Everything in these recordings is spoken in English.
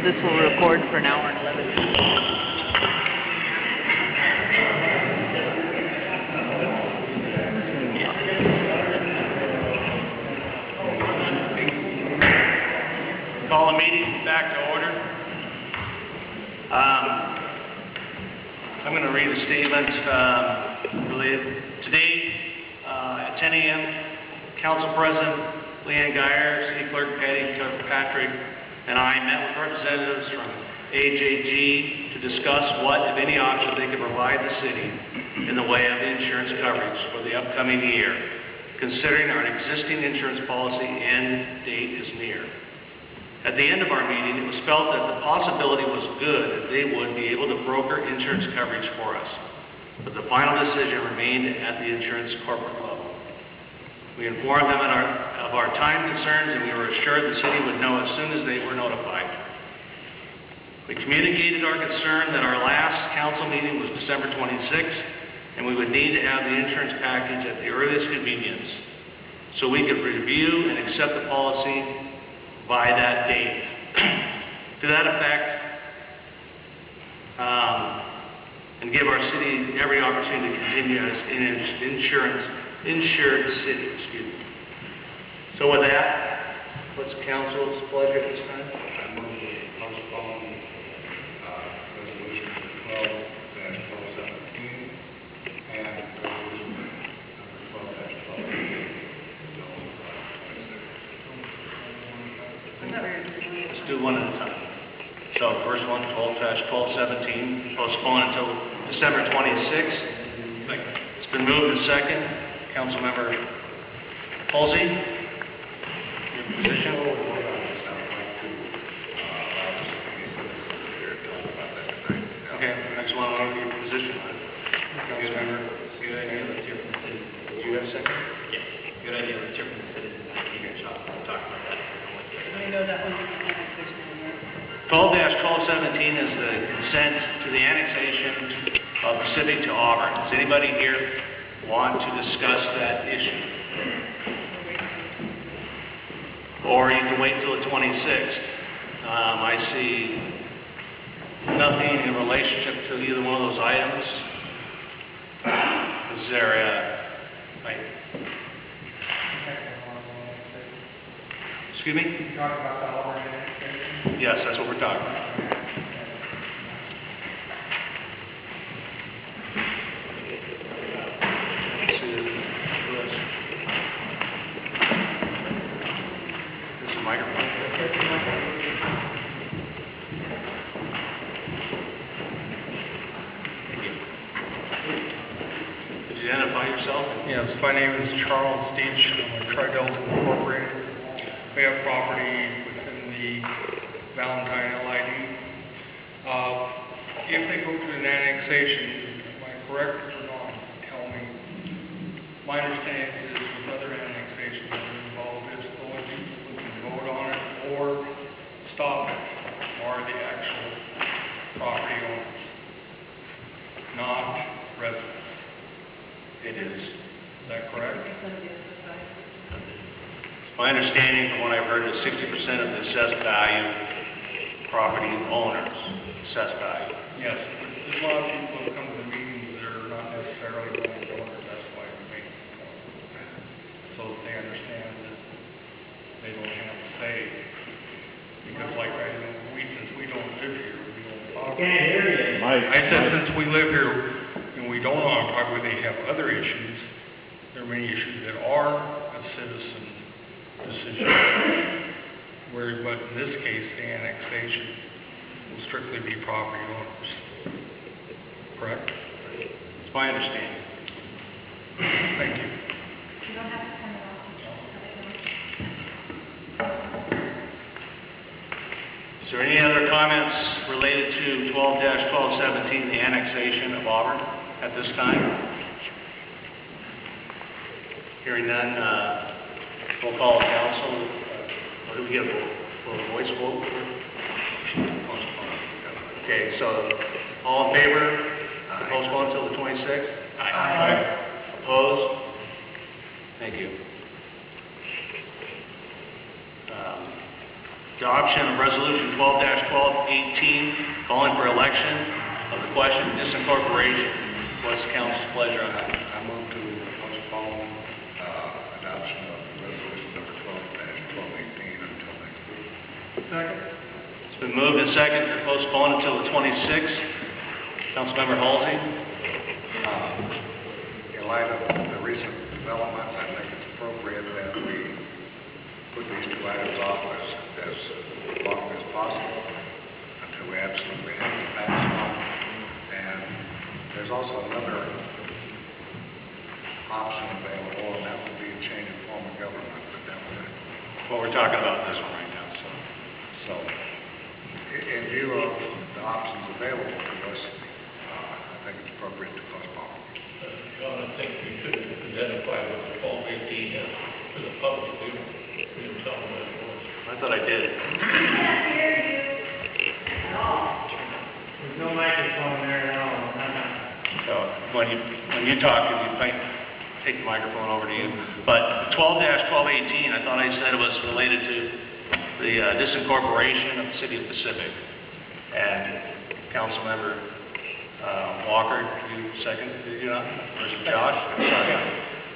this will record for an hour and 11 minutes. Call the meeting back to order. I'm going to read a statement related. Today at 10 a.m., Council President Leanne Geyer, City Clerk Patty Kirkpatrick, and I met with representatives from AJG to discuss what, if any, options they could provide the city in the way of insurance coverage for the upcoming year, considering our existing insurance policy end date is near. At the end of our meeting, it was felt that the possibility was good that they would be able to broker insurance coverage for us, but the final decision remained at the insurance corporate level. We informed them of our time concerns, and we were assured the city would know as soon as they were notified. We communicated our concern that our last council meeting was December 26th, and we would need to have the insurance package at the earliest convenience so we could review and accept the policy by that date. To that effect, and give our city every opportunity to continue as an insured city. Excuse me. So with that, what's council's pleasure at this time? I move to postpone resolution 12-1217 and resolution number 12-1218. Let's do one at a time. So first one, 12-1217, postpone until December 26th. It's been moved and second. Councilmember Halsey, your position. Okay, next one, your position. Councilmember, good idea. Let's hear from the citizen. You have a second? Yes. Good idea. Let's hear from the citizen. You can talk about that. I know that one's annexation. 12-1217 is the consent to the annexation of Pacific to Auburn. Does anybody here want to discuss that issue? Or you can wait till the 26th. I see nothing in relationship to either one of those items. Is there excuse me? You talk about the Auburn annexation? Yes, that's what we're talking about. Let's see this. This is a microphone. Thank you. Could you identify yourself? Yes, my name is Charles Deach. I'm with Tri-Delta Incorporated. We have property within the Valentine LID. If they go through an annexation, am I correct or not? Tell me. My understanding is with other annexations that are involved, is only people who can vote on it or stop it are the actual property owners, not residents. It is. Is that correct? My understanding from what I've heard is 60% of the assessed value, property owners, assessed value. Yes, but there's a lot of people who come to the meetings that are not necessarily going owners. That's why we make the point. So that they understand that they don't have to say, because like since we don't live here, we own property. Can't hear you. I said since we live here and we don't own property, they have other issues. There are many issues that are a citizen decision, but in this case, the annexation will strictly be property owners. Correct? It's my understanding. Thank you. You don't have to turn it off. Is there any other comments related to 12-1217, the annexation of Auburn at this time? Hearing none, we'll call council. What do we get? A voice vote? Okay, so all in favor? Postpone until the 26th? Aye. Opposed? Thank you. Adoption of Resolution 12-1218, calling for election of the question disincorporation. What's the council's pleasure on that? I move to postpone adoption of resolution number 12-1218 until next week. Second. It's been moved and seconded to postpone until the 26th. Councilmember Halsey. In light of the recent developments, I think it's appropriate that we put these two items off as long as possible until we absolutely have to pass on. And there's also another option available, and that would be a change of form of government. But that would, Well, we're talking about this one right now, so in view of the options available to us, I think it's appropriate to postpone. John, I think we should identify what the 1218 is to the public. We didn't tell them what it was. I thought I did. There's no microphone there at all. So when you talk, if you might take the microphone over to you. But 12-1218, I thought I said it was related to the disincorporation of the city of Pacific. And Councilmember Walker, did you second? Did you not? Or is it Josh?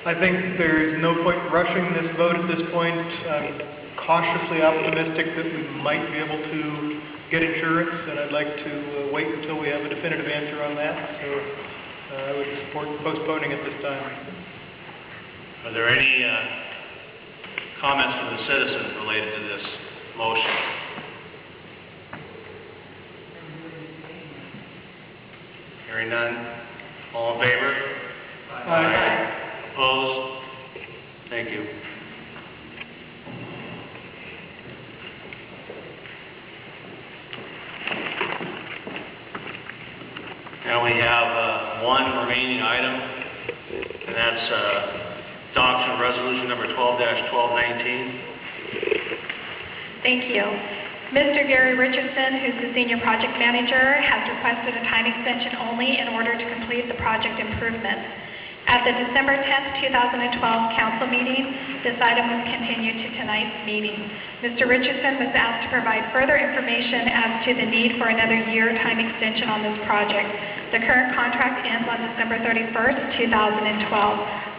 I think there's no point rushing this vote at this point. I'm cautiously optimistic that we might be able to get insurance, and I'd like to wait until we have a definitive answer on that. So I would support postponing at this time. Are there any comments from the citizens related to this motion? Hearing none. All in favor? Aye. Opposed? Thank you. Now we have one remaining item, and that's adoption of resolution number 12-1219. Thank you. Mr. Gary Richardson, who's the senior project manager, has requested a time extension only in order to complete the project improvements. At the December 10th, 2012 council meeting, this item was continued to tonight's meeting. Mr. Richardson was asked to provide further information as to the need for another year time extension on this project. The current contract ends on December 31st, 2012.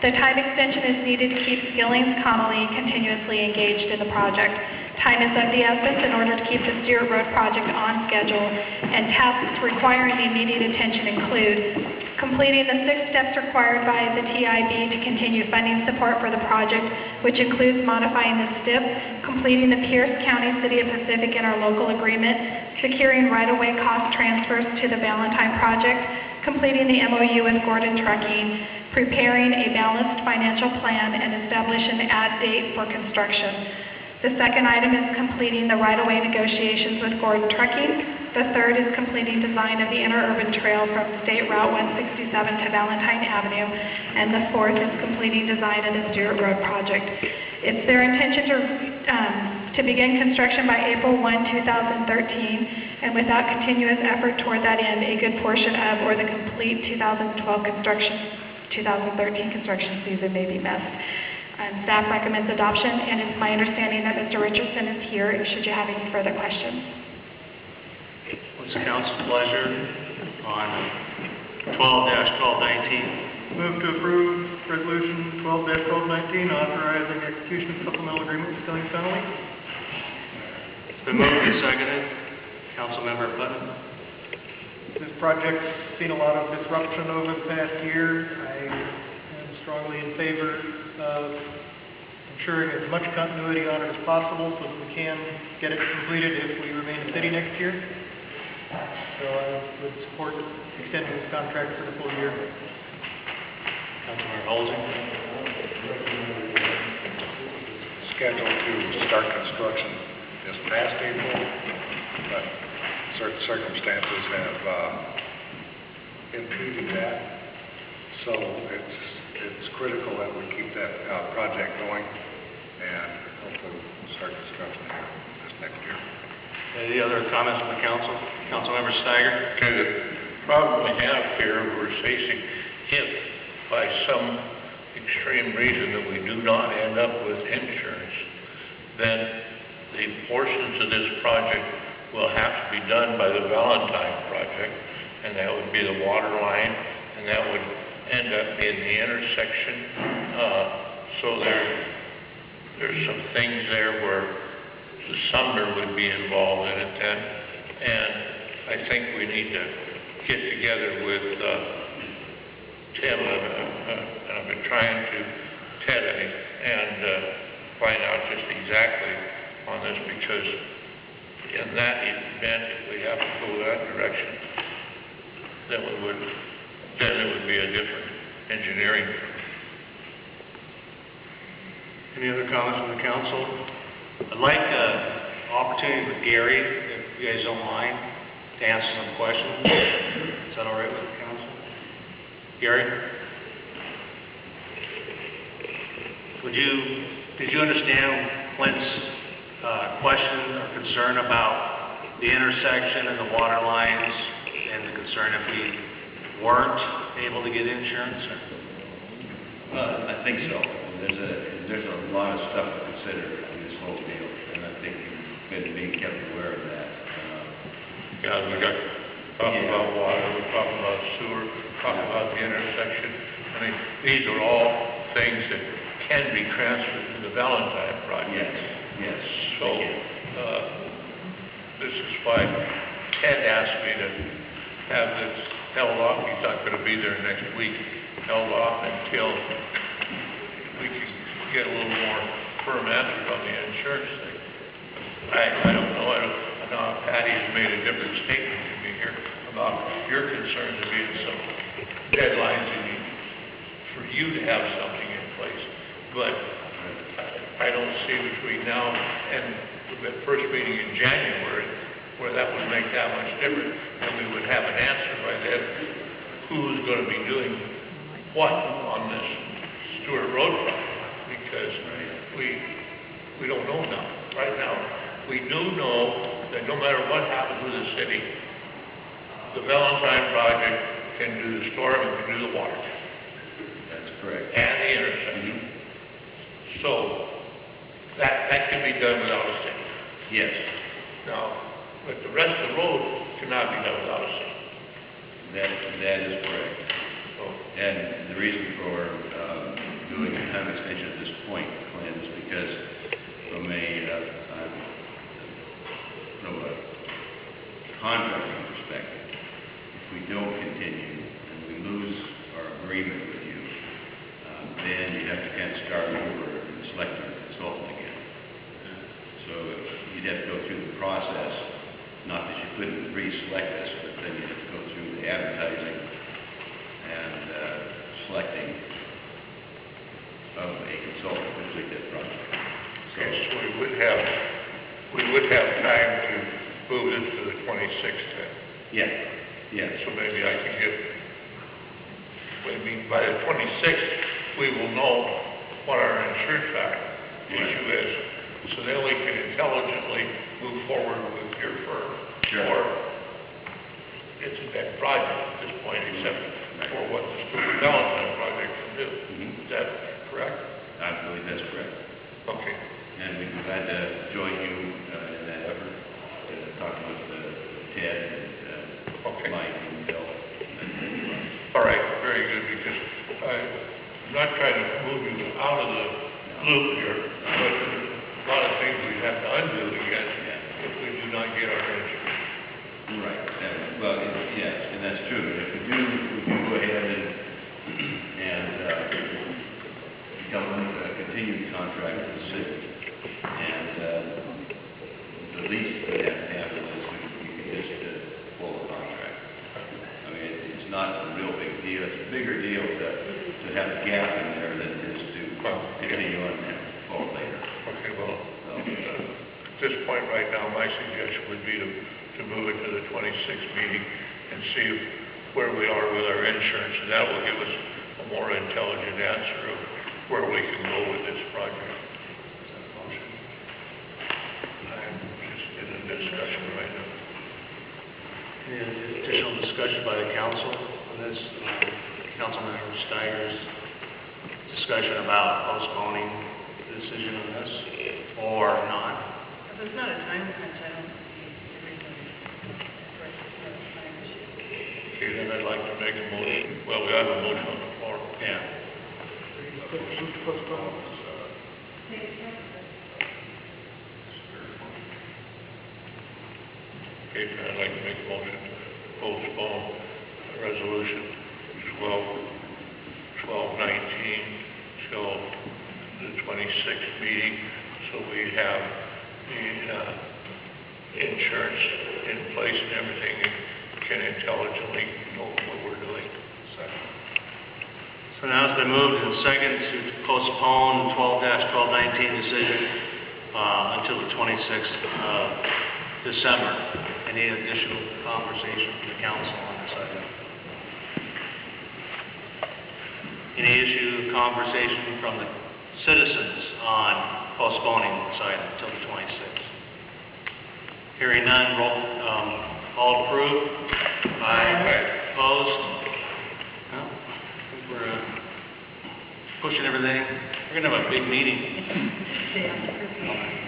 The time extension is needed to keep Skillings Connolly continuously engaged in the project. Time is of the essence in order to keep the Stewart Road project on schedule, and tasks requiring the immediate attention include completing the 6 steps required by the TIB to continue funding support for the project, which includes modifying the STIP, completing the Pierce County City of Pacific interlocal agreement, securing right-of-way cost transfers to the Valentine project, completing the MOU with Gordon Trucking, preparing a balanced financial plan, and establish an add date for construction. The second item is completing the right-of-way negotiations with Gordon Trucking. The third is completing design of the interurban trail from State Route 167 to Valentine Avenue. And the fourth is completing design of the Stewart Road project. It's their intention to begin construction by April 1, 2013, and without continuous effort toward that end, a good portion of or the complete 2013 construction season may be missed. Staff recommends adoption, and it's my understanding that Mr. Richardson is here should you have any further questions. What's the council's pleasure on 12-1219? Move to approve resolution 12-1219, authorizing execution of supplemental agreement with Skillings Connolly. It's been moved and seconded. Councilmember Putnam. This project's seen a lot of disruption over the past year. I am strongly in favor of ensuring as much continuity on it as possible so that we can get it completed if we remain a city next year. So I would support extending this contract for the full year. Councilmember Halsey. Scheduled to start construction this past April, but certain circumstances have impeded that. So it's critical that we keep that project going, and hopefully we'll start construction here this next year. Any other comments from the council? Councilmember Steiger. Okay, the problem we have here, we're facing if by some extreme reason that we do not end up with insurance, then the the portions of this project will have to be done by the Valentine project, and that would be the water line, and that would end up being the intersection. So there's some things there where the Sumner would be involved in it then, and I think we need to get together with Tim, and I've been trying to, Ted, I think, and find out just exactly on this, because in that event, if we have to go that direction, then it would be a different engineering. Any other comments from the council? I'd like an opportunity with Gary, if you guys don't mind, to answer some questions. Is that all right with the council? Gary? Did you understand Clint's question or concern about the intersection and the water lines, and the concern if we weren't able to get insurance? I think so. There's a lot of stuff to consider in this whole deal, and I think you've been being kept aware of that. Yeah, we got talking about water, we're talking about sewer, talking about the intersection. I mean, these are all things that can be transferred to the Valentine project. Yes. So, this is why Ted asked me to have this held off. He's not going to be there next week, held off until we can get a little more firm answers on the insurance thing. I don't know. I know Patty has made a different statement to me here about your concerns of being some deadlines for you to have something in place. But I don't see between now and the first meeting in January where that would make that much difference, and we would have an answer by then who's going to be doing what on this Stewart Road project, because we don't know now. Right now, we do know that no matter what happens with the city, the Valentine project can do the storm and can do the water. That's correct. And the intersection. So that can be done without a city. Yes. Now, but the rest of the road cannot be done without a city. That is correct. So, And the reason for doing a time extension at this point, Clint, is because from a contracting perspective, if we don't continue and we lose our agreement with you, then you have to kind of start over and select a consultant again. So you'd have to go through the process, not that you couldn't re-select us, but then you'd have to go through the advertising and selecting of a consultant to complete that project. okay, so we would have time to move it to the 26th then. Yeah. So maybe I can by the 26th, we will know what our insurance issue is. So then we can intelligently move forward with your firm. Sure. Or it's a dead project at this point, except for what the Stewart Valentine project can do. Is that correct? I believe that's correct. Okay. And we'd be glad to join you in that effort, talking with Ted and Mike and Bill. All right, very good, because I'm not trying to move you out of the loop here, but there's a lot of things we have to undo again if we do not get our insurance. Right. Yes, and that's true. If we do go ahead and become a continued contract with the city, and the least we have to have is we can just pull the contract. I mean, it's not a real big deal. It's a bigger deal to have a gap in there than it is to continue on and have to pull later. Okay, well, at this point right now, my suggestion would be to move it to the 26th meeting and see where we are with our insurance, and that will give us a more intelligent answer of where we can go with this project. I'm just in a discussion right now. Any additional discussion by the council on this? Councilmember Steiger's discussion about postponing the decision on this or not? So it's not a time crunch, I don't see everybody. It's not a time issue. Okay, then I'd like to make a motion, well, we have a motion on the floor. Yeah. Okay, then I'd like to make a motion to postpone resolution 1219 till the 26th meeting, so we have the insurance in place and everything, and can intelligently know what we're doing. So now it's been moved and seconded to postpone 12-1219 decision until the 26th of December. Any additional conversation from the council on this item? Any issue, conversation from the citizens on postponing this item until the 26th? Hearing none, all approved? Aye. Opposed? No? I think we're pushing everything. We're going to have a big meeting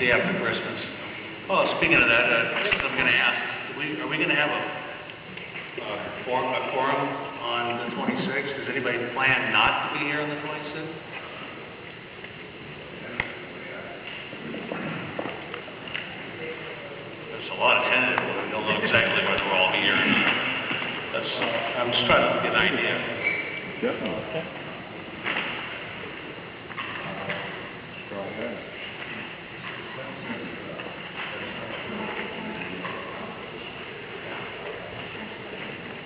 day after Christmas. Well, speaking of that, I'm going to ask, are we going to have a quorum on the 26th? Does anybody plan not to be here on the 26th? There's a lot of tentative, but we don't know exactly whether we'll all be here or not. I'm just trying to get an idea.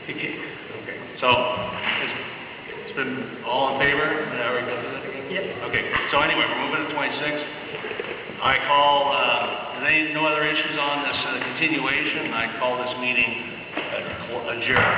Okay, so it's been all in favor? Now we're going to do that again? Yep. Okay, so anyway, we're moving to 26. I call, no other issues on this continuation. I call this meeting adjourned.